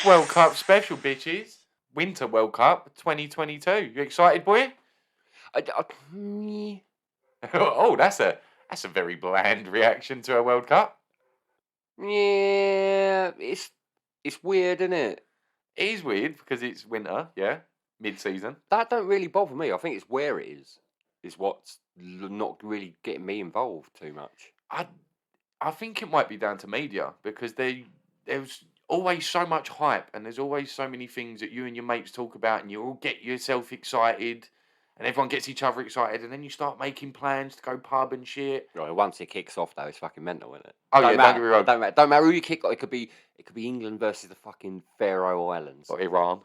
World Cup special, bitches. Winter World Cup 2022. You excited, boy? Oh, that's a very bland reaction to a World Cup. Yeah, it's weird, isn't it? It is weird because it's winter, yeah, mid-season. That don't really bother me. I think it's where it is what's not really getting me involved too much. I think it might be down to media because there's always so much hype and there's always so many things that you and your mates talk about and you all get yourself excited and everyone gets each other excited and then you start making plans to go pub and shit. Right, once it kicks off, though, it's fucking mental, isn't it? Oh, yeah, don't get me wrong. Don't matter who you kick. It could be England versus the fucking Faroe Islands Or Iran.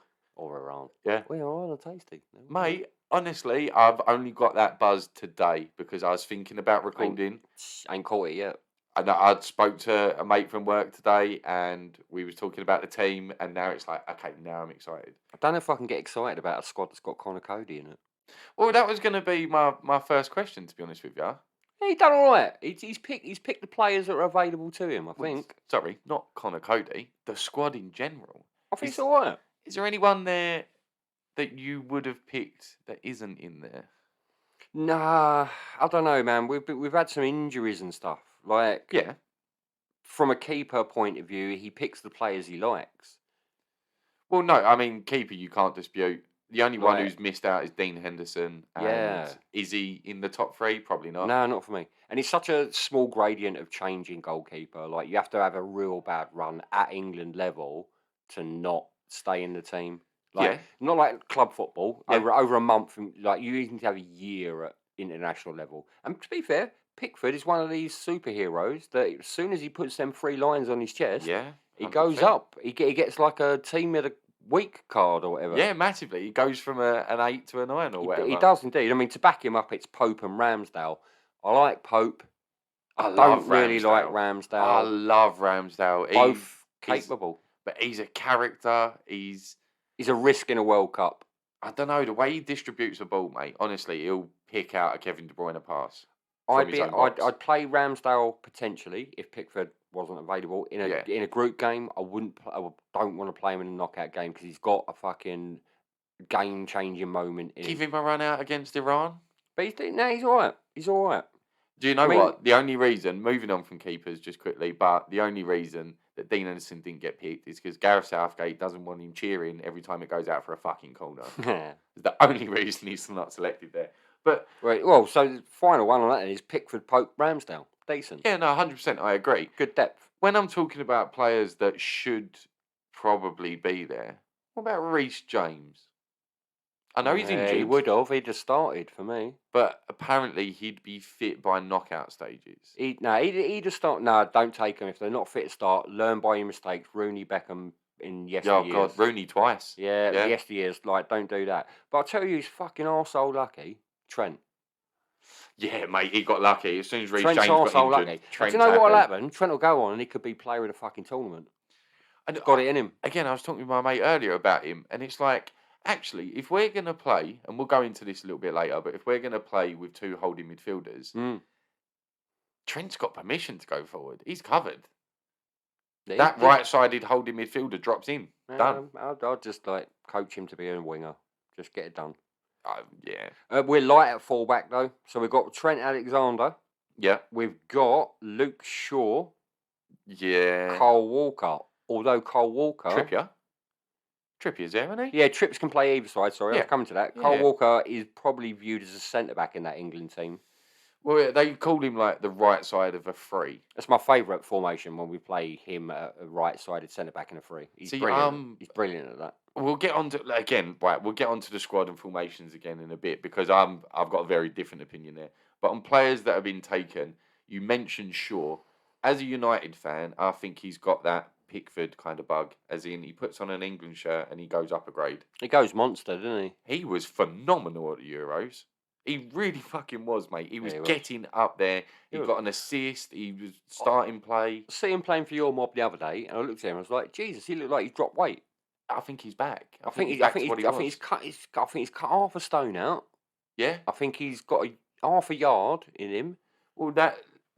Yeah. Well, Iran are tasty, Mate, honestly, I've only got that buzz today because I was thinking about recording. Ain't caught it yet. And I spoke to a mate from work today and we was talking about the team and now it's like, okay, now I'm excited. I don't know if I can get excited about a squad that's got Connor Cody in it. Well, that was going to be my first question, to be honest with you. He done all right. He's picked the players that are available to him, I think. Sorry, not Connor Cody. The squad in general. I think it's all right. Is there anyone there that you would have picked that isn't in there? Nah, I don't know, man. We've had some injuries and stuff. Like, yeah, from a keeper point of view, he picks the players he likes. Well, no, I mean keeper you can't dispute. The only one who's missed out is Dean Henderson. And is he in the top three? Probably not. No, not for me. And it's such a small gradient of changing goalkeeper. Like, you have to have a real bad run at England level to not stay in the team. Like, not like club football. Over a month, like you need to have a year at international level. And to be fair, Pickford is one of these superheroes that as soon as he puts them 3 lines on his chest, he goes up. He gets like a team of the week card or whatever. Yeah, massively. He goes from an 8 to a 9 or whatever. He does indeed. I mean, to back him up, it's Pope and Ramsdale. I like Pope. I don't really like Ramsdale. I love Ramsdale. Both capable. But he's a character. He's a risk in a World Cup. I don't know. The way he distributes the ball, mate, honestly, he'll pick out a Kevin De Bruyne pass. I'd play Ramsdale potentially if Pickford wasn't available in a group game. I don't want to play him in a knockout game because he's got a fucking game changing moment. Give him a run out against Iran. But he's all right. He's all right. Do you know what? The only reason, moving on from keepers just quickly, but the only reason that Dean Henderson didn't get picked is because Gareth Southgate doesn't want him cheering every time it goes out for a fucking corner. It's the only reason he's not selected there. But so the final one on that is Pickford, Pope, Ramsdale. Decent. Yeah, no, 100%. I agree. Good depth. When I'm talking about players that should probably be there, what about Reece James? I know he's injured. He would have. He'd have started for me. But apparently he'd be fit by knockout stages. He'd have started. No, don't take him if they're not fit to start. Learn by your mistakes. Rooney, Beckham in yesteryears. Oh, God, Rooney twice. Yeah, yesteryears. Like, don't do that. But I'll tell you, he's fucking arsehole lucky. Trent. Yeah, mate, he got lucky. As soon as Reece James got injured, lucky. Do you know what'll happen? Trent will go on and he could be player of the fucking tournament. He's got it in him. Again, I was talking to my mate earlier about him, and it's like, actually, if we're going to play, and we'll go into this a little bit later, but if we're going to play with 2 holding midfielders, Trent's got permission to go forward. He's covered. That right-sided holding midfielder drops in. Done. I'll just coach him to be a winger. Just get it done. Yeah. We're light at fullback though, so we've got Trent Alexander. Yeah. We've got Luke Shaw. Yeah. Kyle Walker. Although Kyle Walker. Trippier's there, isn't he? Yeah, Tripps can play either side. Sorry, I was coming to that. Yeah. Kyle Walker is probably viewed as a centre back in that England team. Well, they call him like the right side of a 3. That's my favourite formation when we play him a right-sided centre back in a 3. He's brilliant. He's brilliant at that. We'll get on to We'll get onto the squad and formations again in a bit because I've got a very different opinion there. But on players that have been taken, you mentioned Shaw. As a United fan, I think he's got that Pickford kind of bug, as in he puts on an England shirt and he goes up a grade. He goes monster, doesn't he? He was phenomenal at the Euros. He really fucking was, mate. He was getting up there. He got an assist. He was starting play. I see him playing for your mob the other day, and I looked at him and I was like, Jesus, he looked like he dropped weight. I think he's back. I think he's cut half a stone out. Yeah. I think he's got half a yard in him. Well,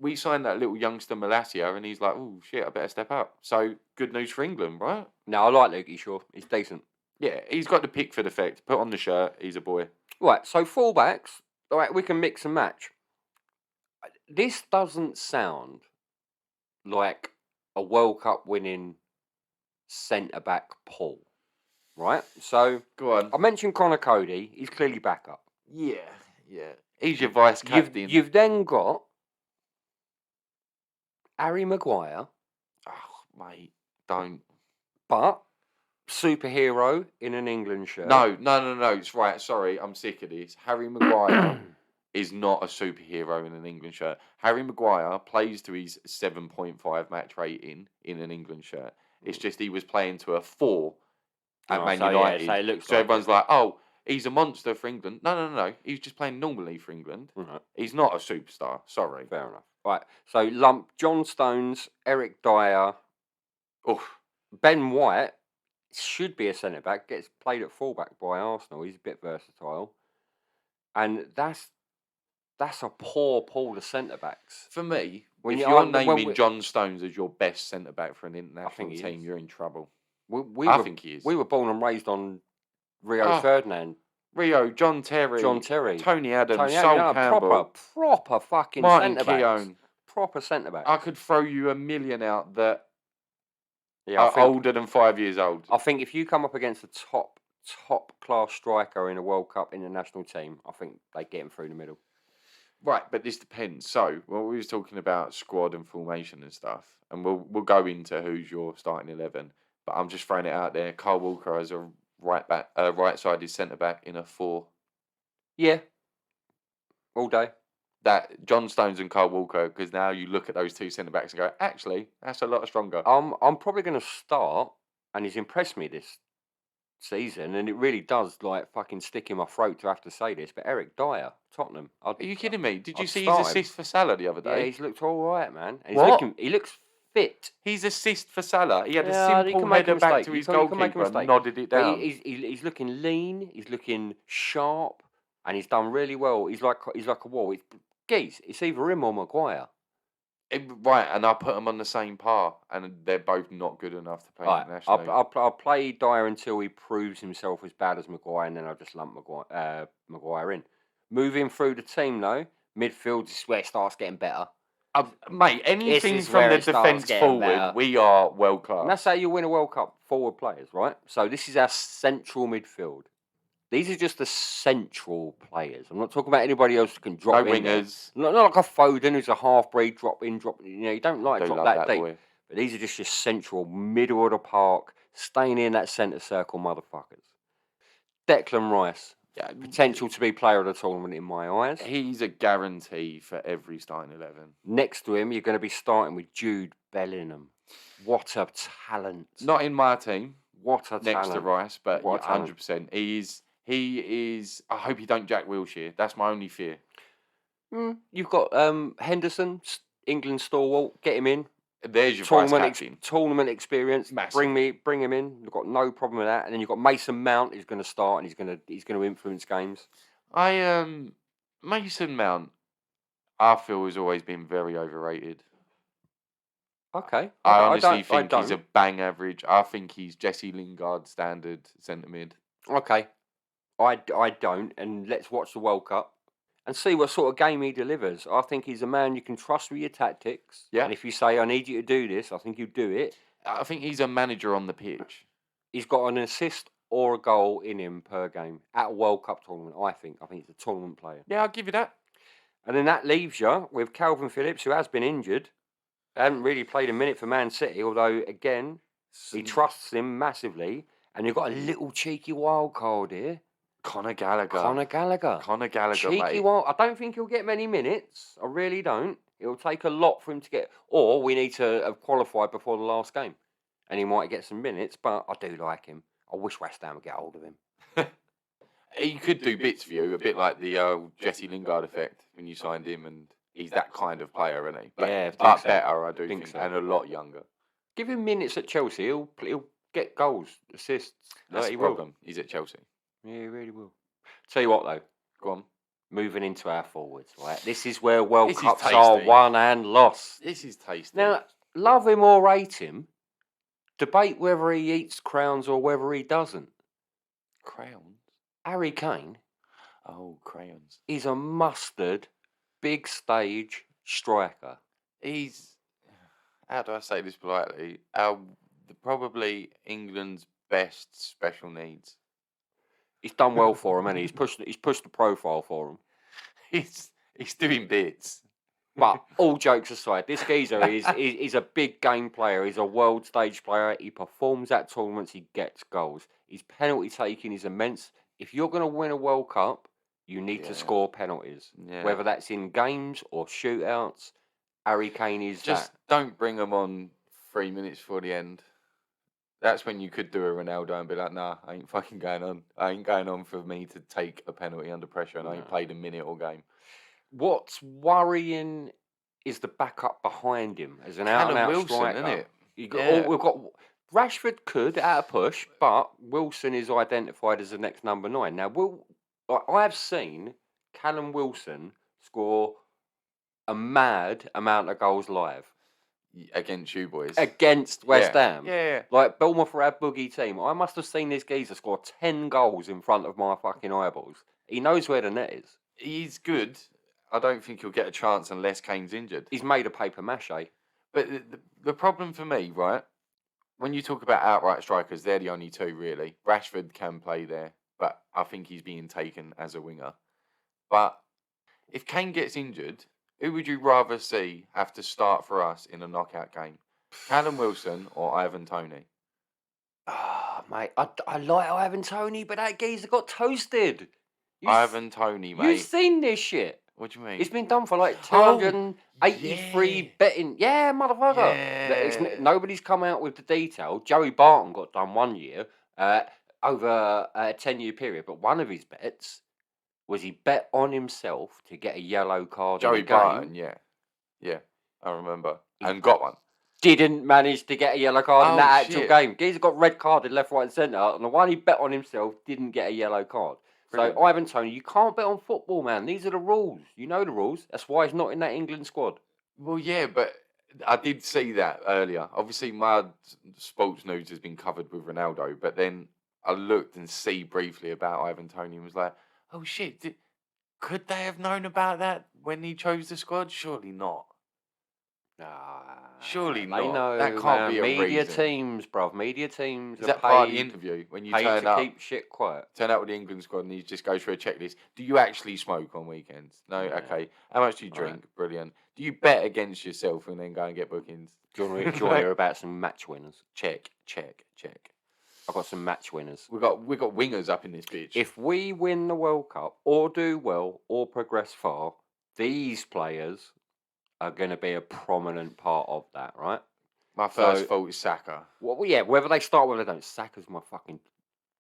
we signed that little youngster Malacia, and he's like, oh shit, I better step up. So good news for England, right? No, I like Lukey Shaw. He's decent. Yeah, he's got the Pickford effect. Put on the shirt, he's a boy. Right, so fullbacks, all right, we can mix and match. This doesn't sound like a World Cup winning centre back pool, right? So Go on. I mentioned Connor Cody. He's clearly backup. Yeah. He's your vice captain. You've then got Harry Maguire, Oh, mate, don't. but superhero in an England shirt. No. It's right. Sorry, I'm sick of this. Harry Maguire is not a superhero in an England shirt. Harry Maguire plays to his 7.5 match rating in an England shirt. It's just he was playing to a 4 at Man United. Yeah, so it looks so like everyone's like, oh, he's a monster for England. No. He's just playing normally for England. Mm-hmm. He's not a superstar. Sorry. Fair enough. Right. So lump John Stones, Eric Dyer, Ben White should be a centre back. Gets played at fullback by Arsenal. He's a bit versatile, and that's a poor pool of centre backs. For me, if you're naming John Stones as your best centre back for an international team, you're in trouble. I think he is. We were born and raised on Rio Ferdinand. John Terry, Tony Adams, Sol Campbell, proper fucking centre backs. Proper centre backs. I could throw you a million out that are older than 5 years old. I think if you come up against a top class striker in a World Cup international team, I think they get him through the middle. Right, but this depends. So, we was talking about squad and formation and stuff, and we'll go into who's your starting 11. But I'm just throwing it out there. Kyle Walker as a right-sided centre back in a 4. Yeah, all day. That John Stones and Kyle Walker, because now you look at those two centre backs and go, actually, that's a lot stronger. I'm probably going to start, and he's impressed me this season, and it really does like fucking stick in my throat to have to say this. But Eric Dyer, Tottenham. Are you kidding me? Did you see his assist for Salah the other day? Yeah, he's looked all right, man. And he looks fit. His assist for Salah. He had a simple header back to his goalkeeper and nodded it down. He's looking lean. He's looking sharp, and he's done really well. He's like a wall. It's either him or Maguire. Right, and I put them on the same par, and they're both not good enough to play internationally. I'll play Dyer until he proves himself as bad as Maguire, and then I'll just lump Maguire in. Moving through the team, though, midfield is where it starts getting better. Mate, anything from the defence forward, we are world class. And that's how you win a World Cup, forward players, right? So this is our central midfield. These are just the central players. I'm not talking about anybody else who can drop in. No wingers. Not like a Foden who's a half-breed, drop in. You don't like drop that deep. Boy. But these are just your central, middle of the park, staying in that centre circle motherfuckers. Declan Rice. Yeah, potential to be player of the tournament in my eyes. He's a guarantee for every starting 11. Next to him, you're going to be starting with Jude Bellingham. What a talent. Not in my team. What a talent. Next to Rice, but 100%. He is. I hope you don't Jack Wilshere. That's my only fear. You've got Henderson, England stalwart. Get him in. There's your tournament experience. Massive. Bring him in. You've got no problem with that. And then you've got Mason Mount. Who's going to start and he's going to influence games. Mason Mount, I feel has always been very overrated. Okay. I honestly think he's a bang average. I think he's Jesse Lingard standard centre mid. Okay. I don't, and let's watch the World Cup and see what sort of game he delivers. I think he's a man you can trust with your tactics. Yeah. And if you say, I need you to do this, I think he'll do it. I think he's a manager on the pitch. He's got an assist or a goal in him per game at a World Cup tournament, I think. I think he's a tournament player. Yeah, I'll give you that. And then that leaves you with Calvin Phillips, who has been injured. Hasn't really played a minute for Man City, although, again, he trusts him massively. And you've got a little cheeky wild card here. Conor Gallagher. Cheeky mate. Wild. I don't think he'll get many minutes. I really don't. It'll take a lot for him to get. Or we need to have qualified before the last game. And he might get some minutes, but I do like him. I wish West Ham would get hold of him. He could do bits for you, a bit like the Jesse Lingard effect when you signed him, and he's that kind of player, isn't he? But better, I do think so. And a lot younger. Give him minutes at Chelsea. He'll get goals, assists. That's the problem. He's at Chelsea. Yeah, he really will. Tell you what, though. Go on. moving into our forwards, right? This is where World This is Cups are tasty. won and lost. This is tasty. Now, love him or hate him, debate whether he eats crowns or whether he doesn't. Crowns? Harry Kane Oh, crayons. is a mustard, big stage striker. He's, how do I say this politely? Probably England's best special needs. He's done well for him, and he's pushed the profile for him. He's doing bits. But all jokes aside, this geezer is a big game player. He's a world stage player. He performs at tournaments. He gets goals. His penalty taking is immense. If you're going to win a World Cup, you need to score penalties. Yeah. Whether that's in games or shootouts, Harry Kane is Just that. don't bring him on 3 minutes before the end. That's when you could do a Ronaldo and be like, nah, I ain't fucking going on. I ain't going on for me to take a penalty under pressure and I ain't played a minute all game. What's worrying is the backup behind him as an out-and-out striker. Isn't it? We've got Rashford could at a push, but Wilson is identified as the next number 9. Now, I have seen Callum Wilson score a mad amount of goals live Against you boys. against West Ham. Yeah. Like Bournemouth for our boogie team. I must have seen this geezer score 10 goals in front of my fucking eyeballs. He knows where the net is. He's good. I don't think he'll get a chance unless Kane's injured. He's made of paper mache. But the problem for me, right, when you talk about outright strikers, they're the only two, really. Rashford can play there, but I think he's being taken as a winger. But if Kane gets injured, who would you rather see have to start for us in a knockout game? Callum Wilson or Ivan Toney? Ah, mate, I like Ivan Toney, but that geezer got toasted. Ivan Toney, mate. You've seen this shit. What do you mean? It's been done for like 283 betting. Yeah, motherfucker. Yeah. Nobody's come out with the detail. Joey Barton got done 1 year over a 10-year period, but one of his bets was he bet on himself to get a yellow card. Joey in the game. Barton, yeah, I remember, and got one. Didn't manage to get a yellow card in that actual shit. game. Geezer got red carded left, right, and centre, and the one he bet on himself didn't get a yellow card. Brilliant. So, Ivan Toney, you can't bet on football, man. These are the rules. You know the rules. That's why he's not in that England squad. Well, yeah, but I did see that earlier. Obviously, my sports news has been covered with Ronaldo, but then I looked and see briefly about Ivan Toney and was like, oh shit, could they have known about that when he chose the squad? Surely not. Surely not. They know, that can't be a media reason. teams, bruv. Media teams Is are that part of paid, the interview when you paid turn to up? keep shit quiet. Turn up with the England squad and he just goes through a checklist. Do you actually smoke on weekends? No? Yeah. Okay. How much do you drink? Right. Brilliant. Do you bet against yourself and then go and get bookings? Do you want to hear about some match winners? Check. I've got some match winners. We got wingers up in this bitch. If we win the World Cup or do well or progress far, these players are going to be a prominent part of that, right? My first thought is Saka. Well, yeah, whether they start, whether they don't. Saka's my fucking...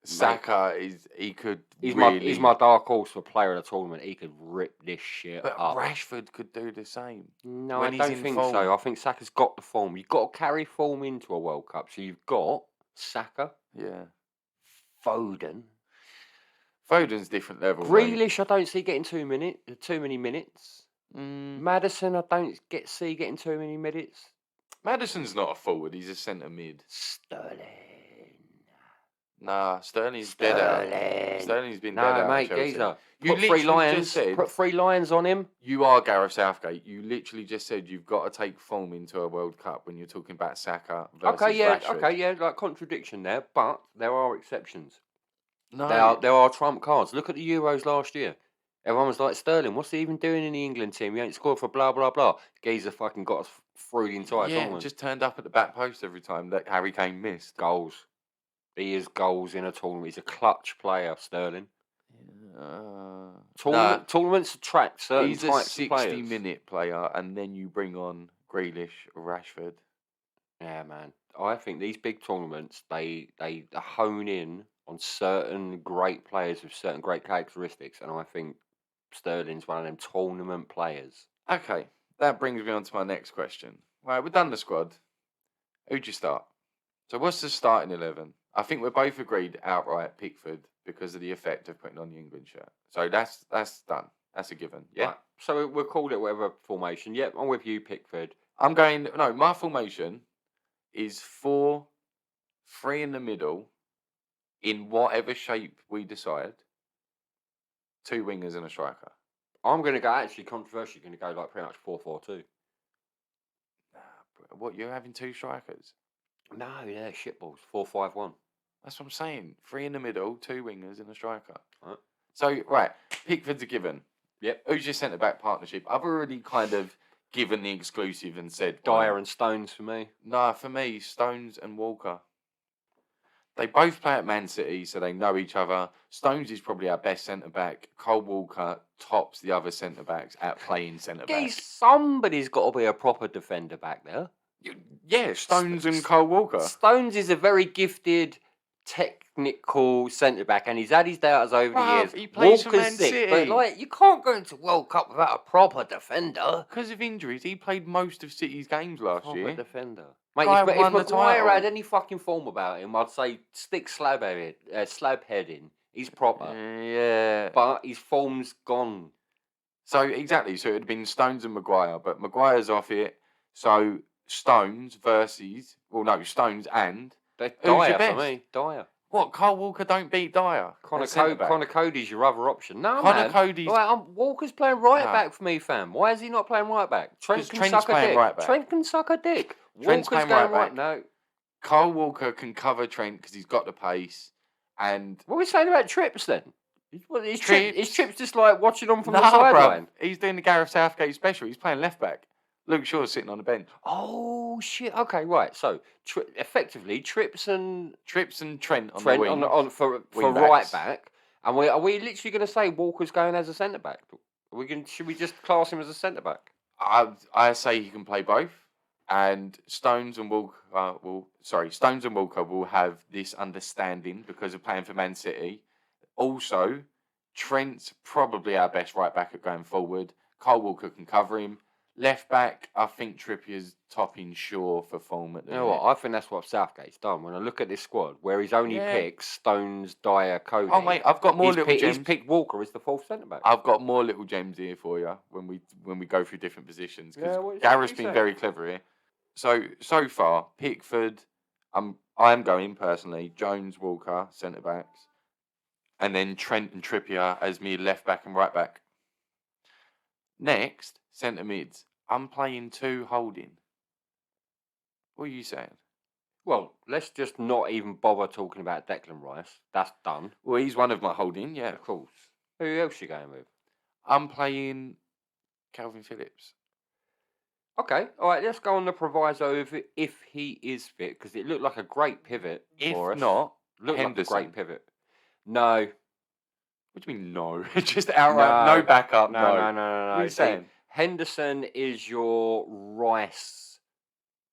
Saka he's my dark horse for player of the tournament. He could rip this shit but up. Rashford could do the same. No, when I don't he's in think form. so. I think Saka's got the form. You've got to carry form into a World Cup. So you've got Saka, Yeah. Foden. Foden's different level. Grealish, I don't see getting too many minutes. Mate. Madison, I don't see getting too many minutes. Madison's not a forward. He's a centre mid. Sterling. Nah, Sterling's dead out. Sterling's been dead out. No, mate, Chelsea. geezer. You Put three literally lions. just said Put 3 lions on him. you are Gareth Southgate. You literally just said you've got to take form into a World Cup when you're talking about Saka versus Rashford. Like contradiction there, but there are exceptions. No, There are trump cards. Look at the Euros last year. Everyone was like, Sterling, what's he even doing in the England team? He ain't scored for blah, blah, blah. Geezer fucking got us through the entire tournament. just turned up at the back post every time that Harry Kane missed. Goals. He is goals in a tournament. He's a clutch player, Sterling. Tournaments attract certain he's types a of players. 60-minute player, and then you bring on Grealish or Rashford. Yeah, man. I think these big tournaments, they hone in on certain great players with certain great characteristics, and I think Sterling's one of them tournament players. Okay, that brings me on to my next question. Right, we've done the squad. Who'd you start? So what's the starting 11? I think we're both agreed outright Pickford because of the effect of putting on the England shirt. So that's done. That's a given. Yeah. Right. So we'll call it whatever formation. Yep, I'm with you, Pickford. I'm going. No, my formation is 4-3 in the middle, in whatever shape we decide. 2 wingers and a striker. I'm going to go, actually, controversially, going to go like pretty much 4-4-2. What, you're having 2 strikers? No, yeah, shitballs. 4-5-1. That's what I'm saying. 3 in the middle, 2 wingers and a striker. Right. So, right, Pickford's a given. Yep. Who's your centre-back partnership? I've already kind of given the exclusive and said... Dyer and Stones for me. Nah, for me, Stones and Walker. They both play at Man City, so they know each other. Stones is probably our best centre-back. Cole Walker tops the other centre-backs at playing centre-back. Somebody's got to be a proper defender back there. Yeah, Stones and Cole Walker. Stones is a very gifted, technical centre back, and he's had his doubts over the years. He plays for Man sick, City. but like you can't go into World Cup without a proper defender. Because of injuries, he played most of City's games last year. Proper defender, mate. Guy If won the Maguire title. had any fucking form about him, I'd say stick slab head in. He's proper, Yeah. but his form's gone. So exactly. So it'd have been Stones and Maguire, but Maguire's off it. So Stones versus Stones and They're who's your Dyer best? for me. Dyer. What? Cole Walker don't beat Dyer. Connor Cody's your other option. No, Connor man. Cody's. Walker's playing right back for me, fam. Why is he not playing right back? Trent can Trent's suck a playing dick. right back. Trent can suck a dick. Trent's Walker's playing going right back. No. Cole Walker can cover Trent because he's got the pace. And what are we saying about Trips then? Is Trips just like watching on from the bruv, sideline? he's doing the Gareth Southgate special. He's playing left back. Luke Shaw's sitting on the bench. Oh shit! Okay, right. So effectively, Trips and Trent on Trent the wing for wing right backs. back. And are we literally going to say Walker's going as a centre back? Should we just class him as a centre back? I say he can play both, and Stones and Walker will have this understanding because of playing for Man City. Also, Trent's probably our best right back at going forward. Cole Walker can cover him. Left back, I think Trippier's topping Shaw for form at the minute. What? I think that's what Southgate's done. When I look at this squad, where he's only picked Stones, Dyer, Cody. Oh mate, I've got more little gems. He's picked Walker as the fourth centre back. I've got more little gems here for you when we go through different positions. Because Gareth's been very clever here. So far, Pickford, I'm going personally. Jones, Walker, centre backs, and then Trent and Trippier as me left back and right back. Next, centre mids. I'm playing 2 holding. What are you saying? Well, let's just not even bother talking about Declan Rice. That's done. Well, he's one of my holding, yeah. Of course. Who else you going with? I'm playing Calvin Phillips. Okay, all right, let's go on the proviso of if he is fit, because it looked like a great pivot for us. If not, looked Henderson. like a great pivot. No. What do you mean no? Just outright no backup. No. What are you saying? Henderson is your Rice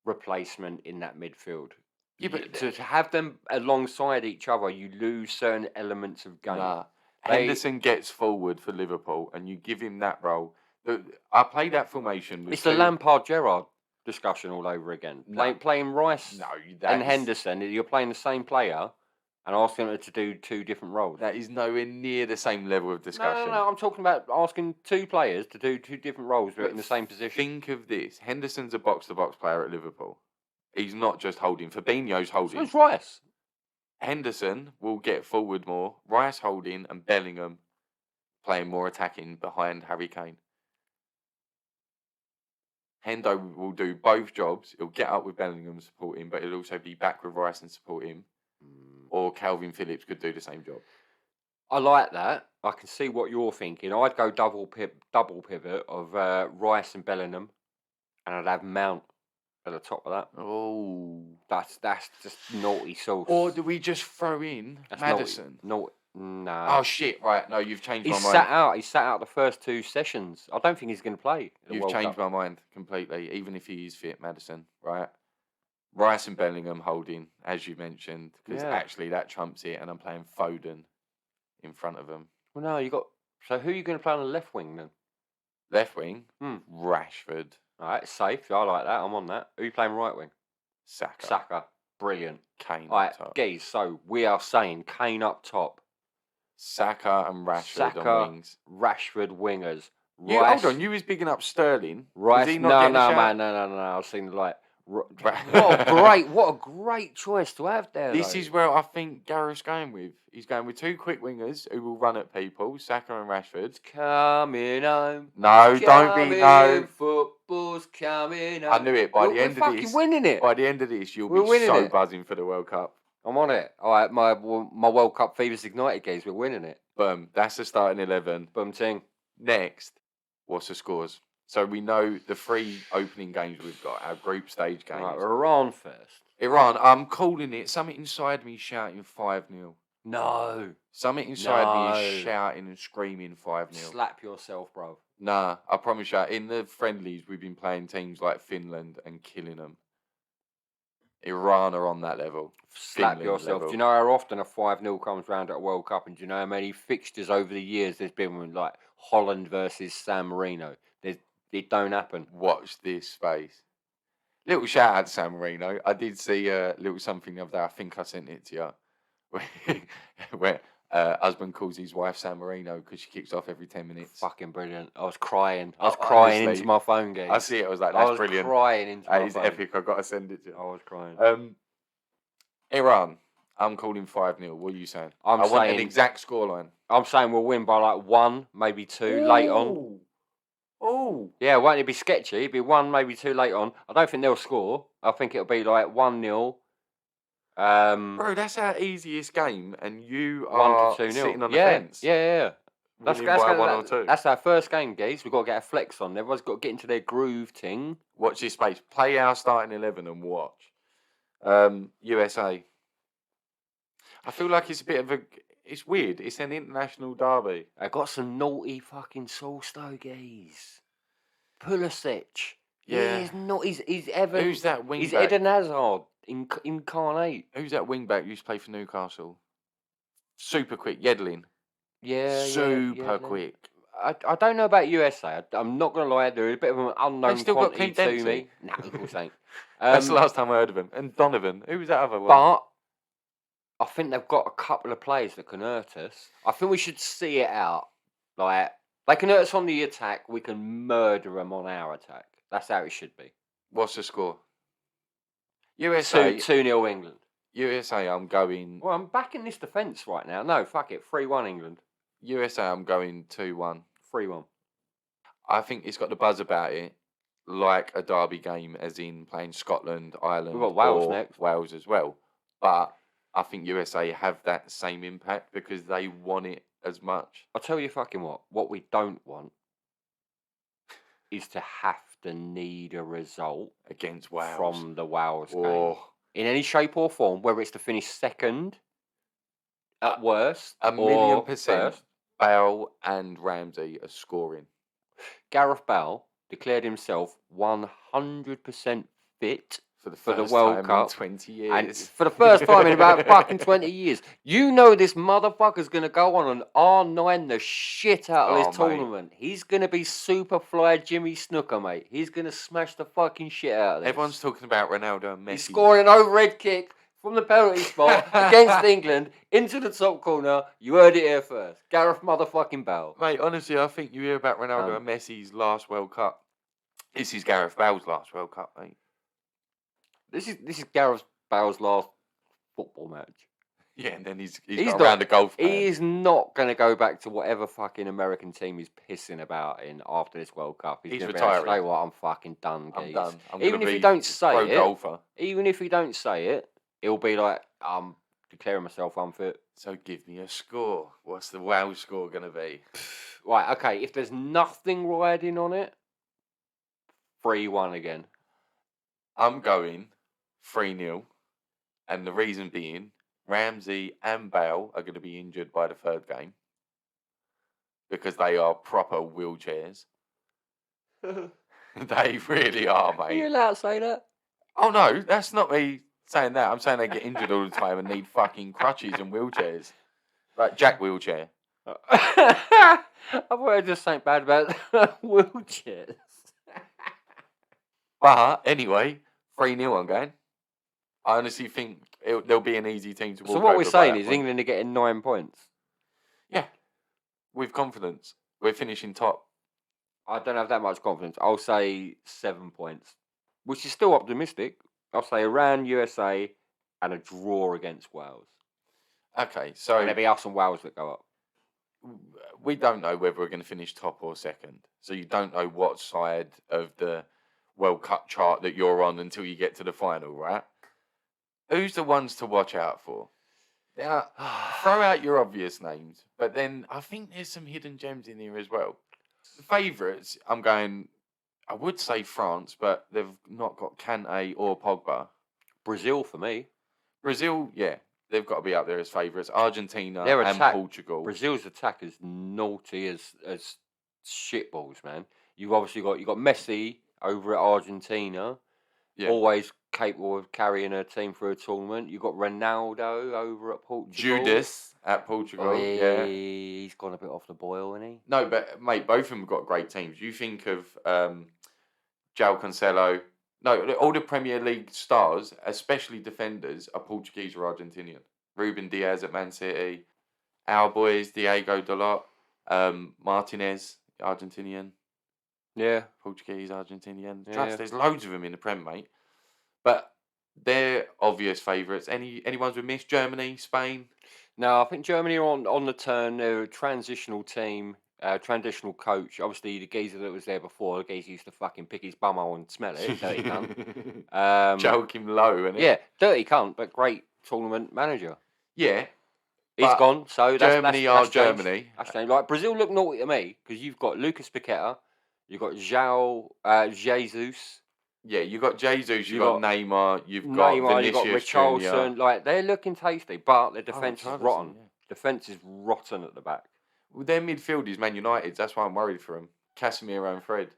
replacement in that midfield. Yeah, but to have them alongside each other, you lose certain elements of game. Nah. Henderson gets forward for Liverpool, and you give him that role. I played that formation. It's the Lampard-Gerrard discussion all over again. Playing Rice and Henderson, you're playing the same player and asking them to do 2 different roles. That is nowhere near the same level of discussion. No, I'm talking about asking 2 players to do 2 different roles but in the same position. Think of this. Henderson's a box-to-box player at Liverpool. He's not just holding. Fabinho's holding. So Rice. Henderson will get forward more. Rice holding and Bellingham playing more attacking behind Harry Kane. Hendo will do both jobs. He'll get up with Bellingham and support him, but he'll also be back with Rice and support him. Or Calvin Phillips could do the same job. I like that. I can see what you're thinking. I'd go double pivot of Rice and Bellingham, and I'd have Mount at the top of that. Oh, that's just naughty sauce. Or do we just throw in Maddison? No. Oh shit! Right, no, you've changed my mind. He sat out the first 2 sessions. I don't think he's going to play. You've changed my mind completely. Even if he is fit, Maddison, right? Rice and Bellingham holding, as you mentioned, because actually that trumps it, and I'm playing Foden in front of them. Well, no, you got. So who are you going to play on the left wing then? Left wing, Rashford. All right, safe. I like that. I'm on that. Who are you playing right wing? Saka. Brilliant. Kane. All right, guys. So we are saying Kane up top. Saka and Rashford on Saka, wings. Rashford wingers. You hold Rice, on. You was bigging up Sterling. Is Rice. he not No, getting a no, shout? man, no. I've seen like. Right. What a great choice to have there. This though. is where I think Gareth's going with. He's going with two quick wingers who will run at people, Saka and Rashford. Coming home. No, don't be no. Football's coming home. I knew it. By the We're end of fucking this, winning it. by the end of this, you'll We're be winning so it. buzzing for the World Cup. I'm on it. All right, my World Cup fever's ignited, guys. We're winning it. Boom. That's the starting 11. Boom ting. Next, what's the scores? So we know the 3 opening games we've got, our group stage games. Right, Iran first. Iran, I'm calling it. Something inside me shouting 5-0. No. Something inside me No. is shouting and screaming 5-0. Slap yourself, bro. Nah, I promise you. In the friendlies, we've been playing teams like Finland and killing them. Iran are on that level. Slap Finland yourself. level. Do you know how often a 5-0 comes round at a World Cup? And do you know how many fixtures over the years there's been with like Holland versus San Marino? It don't happen. Watch this space. Little shout out to San Marino. I did see a little something the other day. I think I sent it to you. Where husband calls his wife San Marino because she kicks off every 10 minutes. Fucking brilliant. I was crying. I was crying Honestly, into my phone game. I see it. I was like, that's brilliant. I was crying into my That is phone. epic. I've got to send it to you. I was crying. Iran, I'm calling 5-0. What are you saying? I want an saying- exact scoreline. I'm saying we'll win by like 1, maybe 2 late on. Oh. Yeah, won't it be sketchy? It'll be 1, maybe 2 late on. I don't think they'll score. I think it'll be like 1-0. Bro, that's our easiest game, and you 1 are to 2-0. sitting on the fence. Yeah. That's Winning by 1 or 2. That's our first game, guys. We've got to get a flex on. Everyone's got to get into their groove ting. Watch this space. Play our starting 11 and watch. USA. I feel like it's a bit of a... It's weird. It's an international derby. I got some naughty fucking sauce though, guys. Pulisic. Yeah. He's Evan. Who's that wing He's back? Eden Hazard incarnate. Who's that wing back who used to play for Newcastle? Super quick. Yedlin. Yeah. Super quick. I don't know about USA. I'm not going to lie. They're a bit of an unknown They still got quantity Clint to Dempsey. me. No, of course ain't. That's the last time I heard of him. And Donovan. Who was that other one? But I think they've got a couple of players that can hurt us. I think we should see it out. Like, they can hurt us on the attack. We can murder them on our attack. That's how it should be. What's the score? USA. 2-0 England. USA, I'm going... Well, I'm backing this defence right now. No, fuck it. 3-1 England. USA, I'm going 2-1. 3-1. I think it's got the buzz about it, like a derby game, as in playing Scotland, Ireland, We've got Wales or next. Wales as well. But I think USA have that same impact because they want it as much. I'll tell you fucking what. What we don't want is to have to need a result Against Wales. from the Wales game. Oh, In any shape or form, whether it's to finish second at worst a or million percent. first. Bale and Ramsey are scoring. Gareth Bale declared himself 100% fit For the For the first World time Cup. in 20 and years. for the first time in about fucking 20 years. You know this motherfucker's going to go on and R9 the shit out of Oh, this mate. tournament. He's going to be super fly Jimmy Snooker, mate. He's going to smash the fucking shit out of this. Everyone's talking about Ronaldo and Messi. He's scoring an overhead kick from the penalty spot against England into the top corner. You heard it here first. Gareth motherfucking Bale. Mate, honestly, I think you hear about Ronaldo and Messi's last World Cup. This is Gareth Bale's last World Cup, mate. This is Gareth Bale's last football match. Yeah, and then he's He's got not- around the golf He can. is not going to go back to whatever fucking American team he's pissing about in after this World Cup. He's gonna be like, retiring. "You know what? I'm fucking done, I'm geez." done. I'm Even gonna if be you don't say pro it, golfer. even if you don't say it, it'll be like, I'm declaring myself unfit. So give me a score. What's the wow score going to be? Right, okay, if there's nothing riding on it, 3-1 again. I'm going 3-0. And the reason being, Ramsey and Bale are going to be injured by the third game. Because they are proper wheelchairs. They really are, Are you mate. allowed to say that? Oh, no, that's not me saying that. I'm saying they get injured all the time and need fucking crutches and wheelchairs. Like Jack Wheelchair. I thought I just something bad about wheelchairs. But anyway, 3-0 I'm going. I honestly think there'll be an easy team to walk So what we're over by saying that is point. England are getting 9 points. with confidence. We're finishing top. I don't have that much confidence. I'll say 7 points, which is still optimistic. I'll say Iran, USA, and a draw against Wales. Okay, And so it'll be us and Wales that go up. we don't know whether we're going to finish top or second. So you don't know what side of the World Cup chart that you're on until you get to the final, right? Who's the ones to watch out for? Now, throw out your obvious names, but then I think there's some hidden gems in here as well. The favourites, I would say France, but they've not got Kante or Pogba. Brazil for me. Brazil, yeah, they've got to be up there as favourites. Argentina Their and attack, Portugal. Brazil's attack is naughty as shitballs, man. You've obviously got Messi over at Argentina, always capable of carrying a team through a tournament. You've got Ronaldo over at Portugal. Judas at Portugal, yeah. He's gone a bit off the boil, hasn't he? No, but mate, both of them have got great teams. You think of João Cancelo. No, all the Premier League stars, especially defenders, are Portuguese or Argentinian. Ruben Diaz at Man City. Our boys, Diego Dalot, Martinez, Argentinian. Yeah. Portuguese, Argentinian. Yeah. There's loads of them in the Prem, mate. But they're obvious favourites. Any ones we missed? Germany, Spain? No, I think Germany are on the turn. They're a transitional team, transitional coach. Obviously, the geezer that was there before, the geezer used to fucking pick his bumhole and smell it. Dirty cunt. Joachim Low, innit? Yeah, dirty cunt, but great tournament manager. Yeah. He's gone, so that's Germany. That's changed. Like, Brazil look naughty to me, because you've got Lucas Paqueta, you've got Jesus. Yeah, you've got Jesus, you've got Neymar, you've got Vinicius you've got Richarlison. Jr. Like, they're looking tasty, but their defence is rotten. Yeah. Defence is rotten at the back. Well, their midfield is Man United. That's why I'm worried for them. Casemiro and Fred.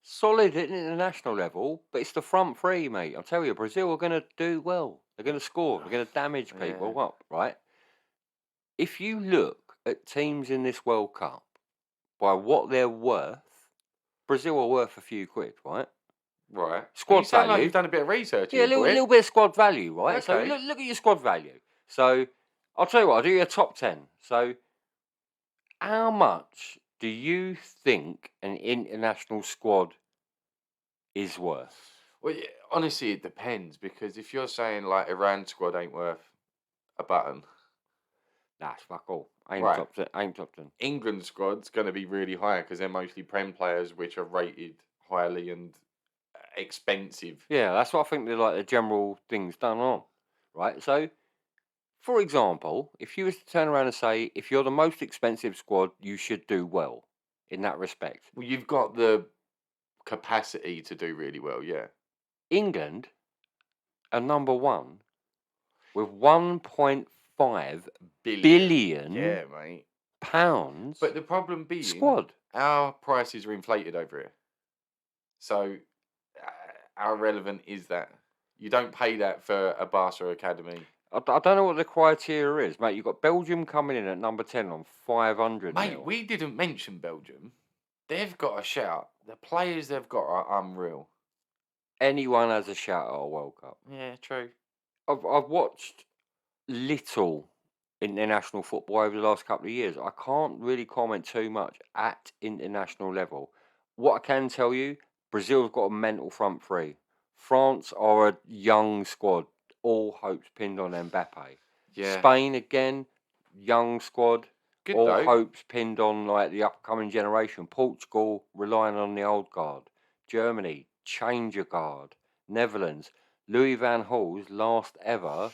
Solid at international level, but it's the front three, mate. I'll tell you, Brazil are going to do well. They're going to score. They're going to damage people up, right? If you look at teams in this World Cup by what they're worth, Brazil are worth a few quid, right? Right. Squad value. Like you've done a bit of research. Yeah, a little bit of squad value, right? Okay. So look at your squad value. So I'll tell you what, I'll do your top 10. So how much do you think an international squad is worth? Well, yeah, honestly, it depends, because if you're saying like Iran squad ain't worth a button, that's fuck all. Ain't top 10. England squad's going to be really high because they're mostly Prem players, which are rated highly and expensive. Yeah, that's what I think the general things done on, right? So, for example, if you was to turn around and say, if you're the most expensive squad, you should do well in that respect. Well, you've got the capacity to do really well, yeah. England are number one with 1.5 billion yeah, mate. pounds. But the problem being, squad. Our prices are inflated over here. So, how relevant is that? You don't pay that for a Barca academy. I don't know what the criteria is, mate. You've got Belgium coming in at number 10 on 500 Mate, mil. we didn't mention Belgium. They've got a shout. The players they've got are unreal. Anyone has a shout at a World Cup. Yeah, true. I've watched little international football over the last couple of years. I can't really comment too much at international level. What I can tell you, Brazil have got a mental front three. France are a young squad. All hopes pinned on Mbappe. Yeah. Spain again, young squad. Good all though. Hopes pinned on the upcoming generation. Portugal relying on the old guard. Germany, changer guard. Netherlands, Louis van Gaal's last ever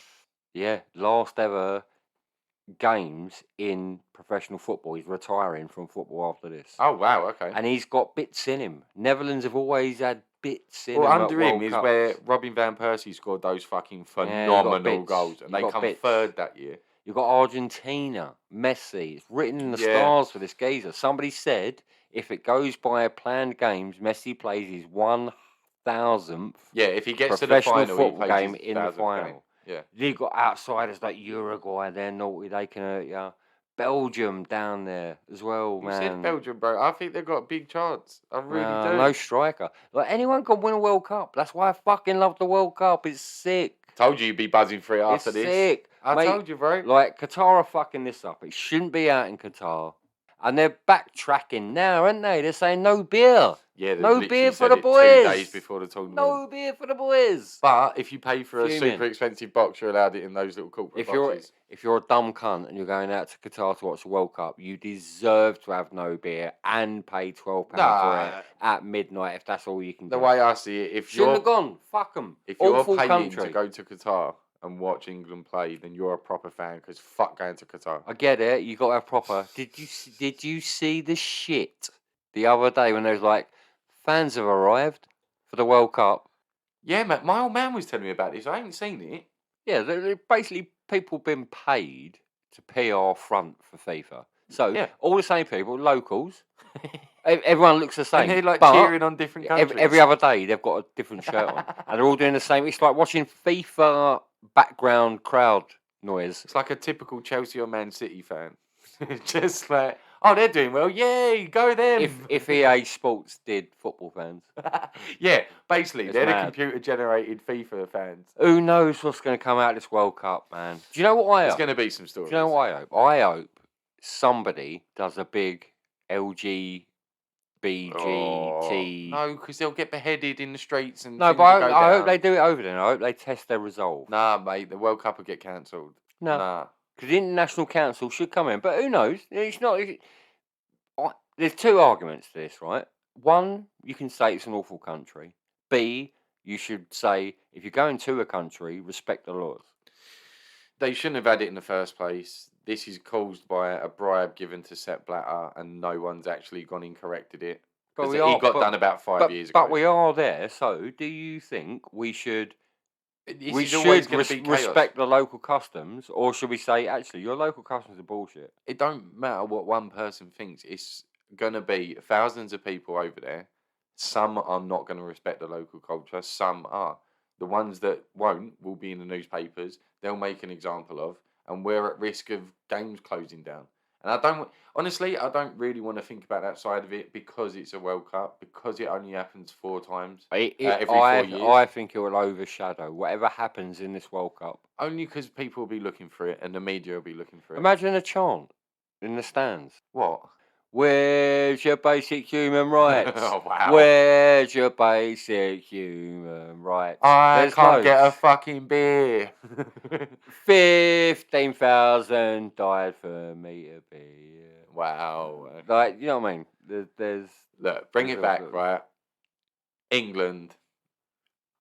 games in professional football. He's retiring from football after this. Oh wow, okay. And he's got bits in him. Netherlands have always had bits in him. Well, under him is where Robin van Persie scored those fucking phenomenal goals, and they come third that year. You've got Argentina, Messi. It's written in the stars for this geezer. Somebody said if it goes by planned games, Messi plays his 1,000th. Yeah, if he gets to the final, football game in the final. Game. Yeah, you've got outsiders like Uruguay. They're naughty. They can hurt you. Belgium down there as well, man. You said Belgium, bro. I think they've got a big chance. I really do. No striker. Like, anyone can win a World Cup. That's why I fucking love the World Cup. It's sick. Told you you'd be buzzing for it after this. It's sick. I told you, bro. Like, Qatar are fucking this up. It shouldn't be out in Qatar. And they're backtracking now, aren't they? They're saying no beer. Yeah, they No literally beer for said the it 2 days boys. before the tournament. No beer for the boys. But if you pay for a Fuming. super expensive box, you're allowed it in those little corporate boxes. If you're a dumb cunt and you're going out to Qatar to watch the World Cup, you deserve to have no beer and pay £12 for it at midnight if that's all you can The get. way I see it, if Shouldn't you're have gone. Fuck them. if you're Awful paying country. to go to Qatar and watch England play, then you're a proper fan because fuck going to Qatar. I get it. You got to have proper. Did you see the shit the other day when there was like fans have arrived for the World Cup? Yeah, mate. My old man was telling me about this. I ain't seen it. Yeah, they're basically people been paid to PR front for FIFA. So all the same people, locals. Everyone looks the same. And they're like cheering on different countries. Every other day they've got a different shirt on, and they're all doing the same. It's like watching FIFA background crowd noise. It's like a typical Chelsea or Man City fan. Just like, oh, they're doing well. Yay, go them. If EA Sports did football fans. Yeah, basically, It's they're mad. the computer-generated FIFA fans. Who knows what's going to come out of this World Cup, man? Do you know what I There's hope? going to be some stories. Do you know what I hope? I hope somebody does a big LGBGT. No, because they'll get beheaded in the streets and No, things but will go I down. hope they do it over there. I hope they test their resolve. Nah, mate, the World Cup will get cancelled. No. Nah. Because the International Council should come in. But who knows? It's not. There's two arguments to this, right? One, you can say it's an awful country. B, you should say, if you're going to a country, respect the laws. They shouldn't have had it in the first place. This is caused by a bribe given to Sepp Blatter, and no one's actually gone and corrected it. Because he got done about 5 years ago. But we are there, so do you think we should respect the local customs, or should we say, actually, your local customs are bullshit? It don't matter what one person thinks. It's going to be thousands of people over there. Some are not going to respect the local culture. Some are. The ones that won't will be in the newspapers. They'll make an example of, and we're at risk of games closing down. And I don't really want to think about that side of it because it's a World Cup, because it only happens 4 times every 4 years. I think it will overshadow whatever happens in this World Cup. Only because people will be looking for it and the media will be looking for it. Imagine a chant in the stands. What? Where's your basic human rights? Oh, wow. Where's your basic human rights? I can't get a fucking beer. 15,000 died for me to be here. Wow. Like, you know what I mean? Look, bring it back, right? England.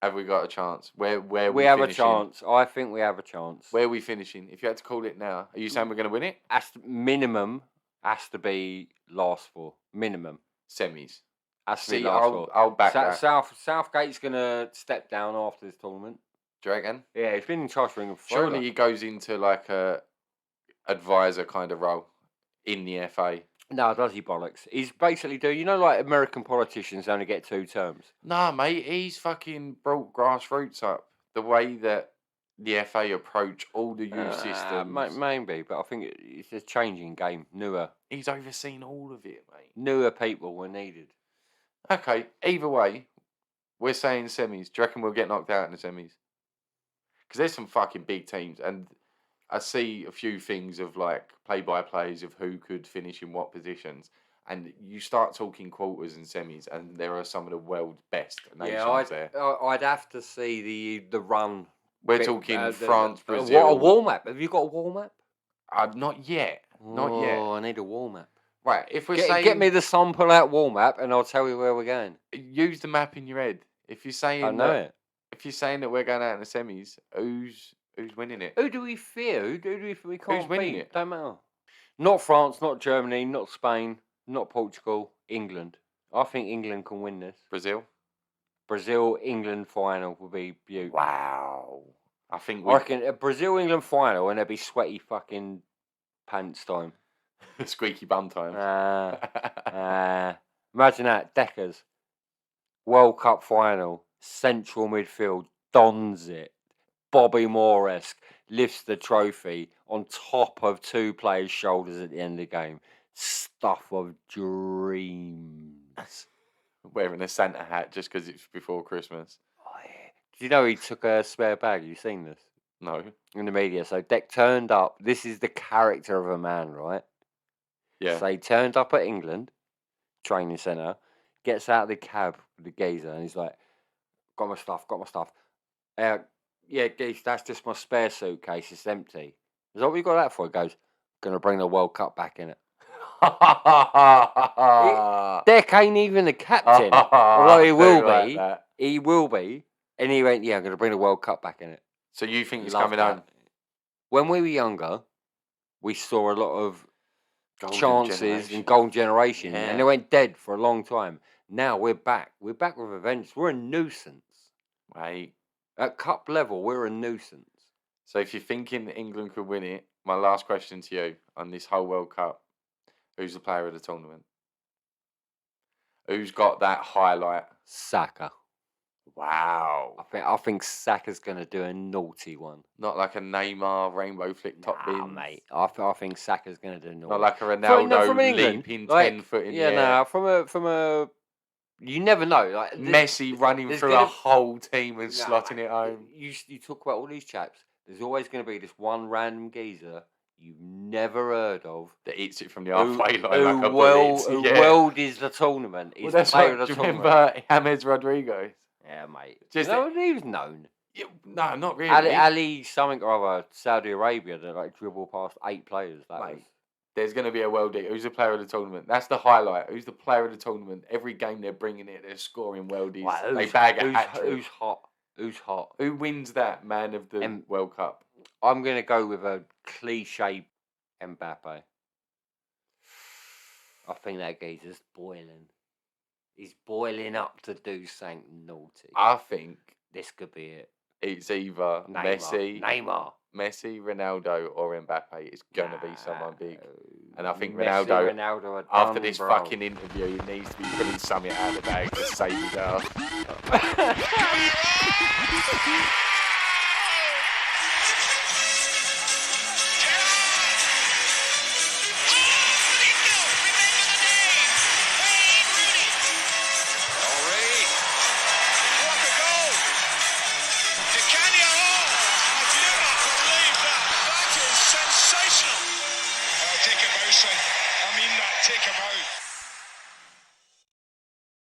Have we got a chance? Where we have finishing? A chance. I think we have a chance. Where are we finishing? If you had to call it now, are you saying we're going to win it? Minimum has to be last 4. Minimum. Semis. See, I'll back that. Southgate's going to step down after this tournament. Do you reckon? Yeah, he's been in charge for England. Surely he goes into like a advisor kind of role in the FA. No, does he bollocks? He's basically like American politicians only get 2 terms. Nah, mate, he's fucking brought grassroots up. The way that the FA approach all the youth systems. Maybe, but I think it's a changing game. Newer. He's overseen all of it, mate. Newer people were needed. Okay, either way, we're saying semis. Do you reckon we'll get knocked out in the semis? Because there's some fucking big teams, and I see a few things of like play-by-plays of who could finish in what positions, and you start talking quarters and semis, and there are some of the world's best nations there. I'd have to see the run. We're talking France, Brazil. What a wall map? Have you got a wall map? Not yet. Not yet. Oh, I need a wall map. Right, if we're saying... Get me the sample out wall map and I'll tell you where we're going. Use the map in your head. If you're saying I know it. If you're saying that we're going out in the semis, who's winning it? Who do we fear? Who do we can't Who's winning beat? it? Don't matter. Not France, not Germany, not Spain, not Portugal, England. I think England can win this. Brazil, England final will be beautiful. Wow. I reckon a Brazil-England final and there'll be sweaty fucking pants time. Squeaky bum time. Imagine that. Deckers. World Cup final. Central midfield. Dons it. Bobby Moore-esque. Lifts the trophy on top of 2 players' shoulders at the end of the game. Stuff of dreams. Wearing a Santa hat just because it's before Christmas. Oh, yeah. Do you know he took a spare bag? Have you seen this? No. In the media. So Deck turned up. This is the character of a man, right? Yeah. So he turned up at England training centre, gets out of the cab with the geezer, and he's like, got my stuff. Yeah, geez, that's just my spare suitcase. It's empty. Is that what you got that for? He goes, gonna bring the World Cup back in it. Deck ain't even the captain, although he will be. That. He will be. And he went, yeah, I'm gonna bring the World Cup back in it. So you think he's Love coming that. home? When we were younger, we saw a lot of Golden chances generation. and golden generation, Yeah. and they went dead for a long time. Now we're back. We're back with a vengeance. We're a nuisance. Mate. At cup level, we're a nuisance. So if you're thinking England could win it, my last question to you on this whole World Cup: who's the player of the tournament? Who's got that highlight? Saka. Wow. I think Saka's gonna do a naughty one. Not like a Neymar rainbow flick top bin, mate. I think Saka's gonna do naughty. Not like a Ronaldo from England, leaping like, 10 foot in yeah, the air. no, from a. You never know. Like Messi running through a whole team and slotting it home. You talk about all these chaps. There's always going to be this one random geezer you've never heard of that eats it from the halfway line like a who bullet. world is the tournament. He's That's the player right. of the Do you tournament. remember James Rodriguez? Yeah, mate. Just he was known. Yeah, no, not really. Ali something or other, Saudi Arabia, that like dribble past 8 players. There's going to be a worldie. Who's the player of the tournament? That's the highlight. Who's the player of the tournament? Every game they're bringing it, they're scoring worldies. Wow, they bag a hat trick. Who's hot? Who's hot? Who wins that man of the World Cup? I'm going to go with a cliche Mbappe. I think that geezer's boiling. He's boiling up to do something naughty. I think this could be it. It's either Neymar, Ronaldo, or Mbappe. It's gonna be someone big, and I think Messi, Ronaldo after this fucking interview, he needs to be pulling something out of the bag to save his ass.